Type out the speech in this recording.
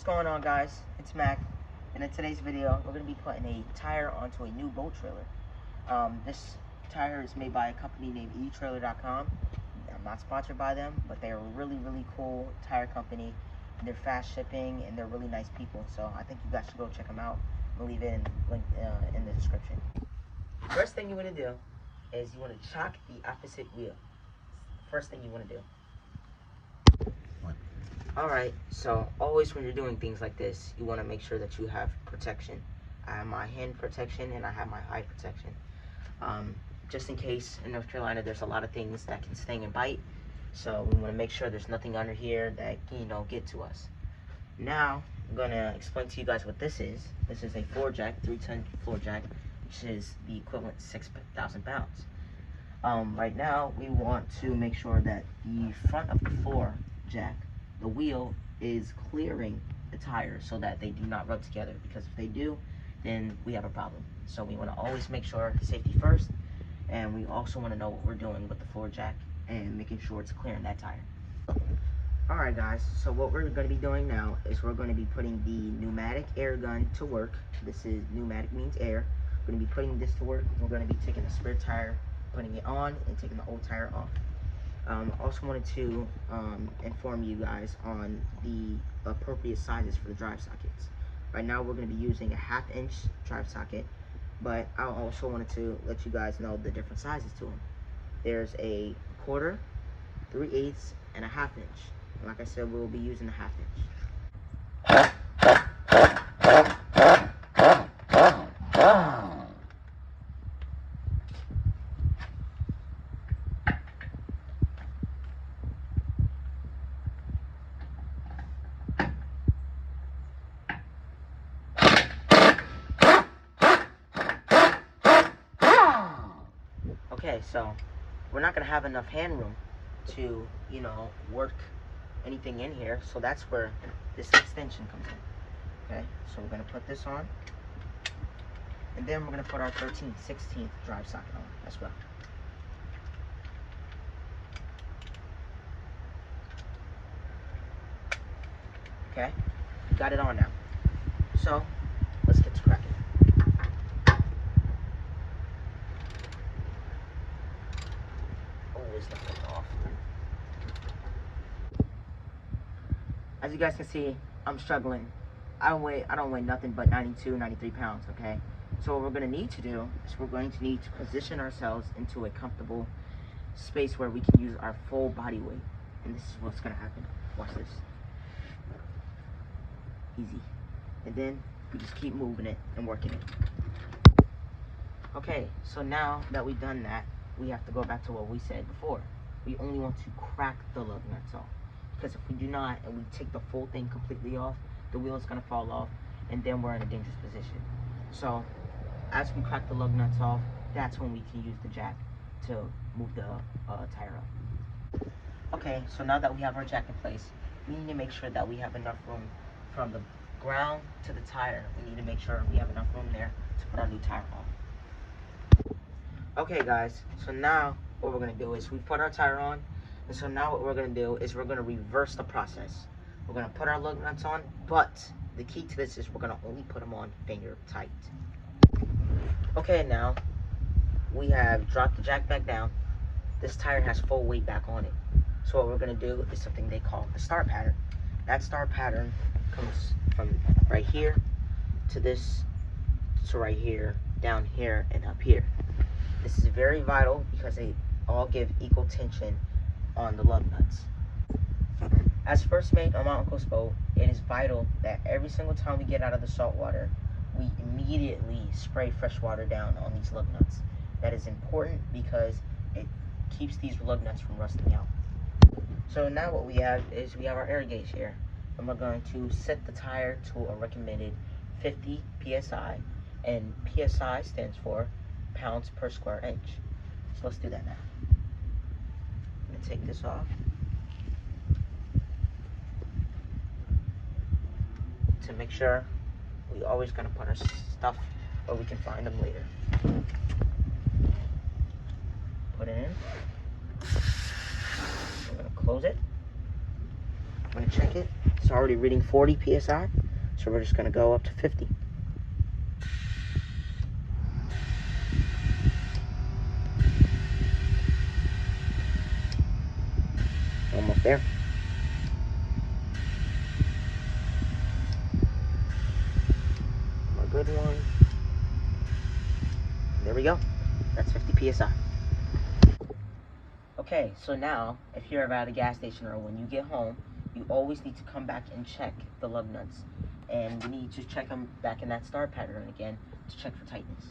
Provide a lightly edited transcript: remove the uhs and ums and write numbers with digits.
What's going on, guys? It's Mac, and in today's video we're going to be putting a tire onto a new boat trailer. This tire is made by a company named eTrailer.com. I'm not sponsored by them, but they're a really cool tire company. They're fast shipping and they're really nice people, so I think you guys should go check them out. I'll leave it in the description. First thing you want to do is you want to chock the opposite wheel. First thing you want to do. Alright, so always when you're doing things like this, you want to make sure that you have protection. I have my hand protection and I have my eye protection. Just in case in North Carolina there's a lot of things that can sting and bite, so we want to make sure there's nothing under here that can, get to us. Now, I'm going to explain to you guys what this is. This is a floor jack, 3-ton floor jack, which is the equivalent to 6,000 pounds. Right now, we want to make sure that the front of the floor jack, the wheel, is clearing the tires so that they do not rub together, because if they do, then we have a problem. So we want to always make sure safety first, and we also want to know what we're doing with the floor jack and making sure it's clearing that tire. Alright guys, so what we're going to be doing now is we're going to be putting the pneumatic air gun to work. This is pneumatic means air. We're going to be putting this to work. We're going to be taking the spare tire, putting it on, and taking the old tire off. Also wanted to inform you guys on the appropriate sizes for the drive sockets. Right now we're going to be using a 1/2 inch drive socket, but I also wanted to let you guys know the different sizes to them. There's a 1/4, 3/8, and a 1/2 inch. And like I said, we'll be using the 1/2 inch. Okay, so we're not going to have enough hand room to, work anything in here, so that's where this extension comes in. Okay, so we're going to put this on, and then we're going to put our 13th, 16th drive socket on as well. Okay, we got it on now. So let's get to cracking. Always left it off. As you guys can see, I'm struggling. I don't weigh nothing but 92, 93 pounds, okay? So what we're gonna need to do is we're going to need to position ourselves into a comfortable space where we can use our full body weight. And this is what's gonna happen. Watch this. Easy. And then we just keep moving it and working it. Okay, so now that we've done that, we have to go back to what we said before. We only want to crack the lug nuts off. Because if we do not, and we take the full thing completely off, the wheel is going to fall off, and then we're in a dangerous position. So, as we crack the lug nuts off, that's when we can use the jack to move the tire up. Okay, so now that we have our jack in place, we need to make sure that we have enough room from the ground to the tire. We need to make sure we have enough room there to put our new tire on. Okay guys, so now what we're going to do is we put our tire on, and so now what we're going to do is we're going to reverse the process. We're going to put our lug nuts on, but the key to this is we're going to only put them on finger tight. Okay, now we have dropped the jack back down. This tire has full weight back on it. So what we're going to do is something they call a star pattern. That star pattern comes from right here to this, to right here, down here, and up here. This is very vital because they all give equal tension on the lug nuts. As first mate on my uncle's boat, it is vital that every single time we get out of the salt water, we immediately spray fresh water down on these lug nuts. That is important because it keeps these lug nuts from rusting out. So now what we have is we have our air gauge here, and we're going to set the tire to a recommended 50 psi, and psi stands for pounds per square inch. So let's do that now. I'm going to take this off to make sure we always going to put our stuff where we can find them later. Put it in. We're going to close it. I'm gonna check it. It's already reading 40 psi, so we're just gonna go up to 50. Almost there. A good one. There we go. That's 50 psi. Okay, so now, if you're ever at a gas station or when you get home, you always need to come back and check the lug nuts. And we need to check them back in that star pattern again to check for tightness.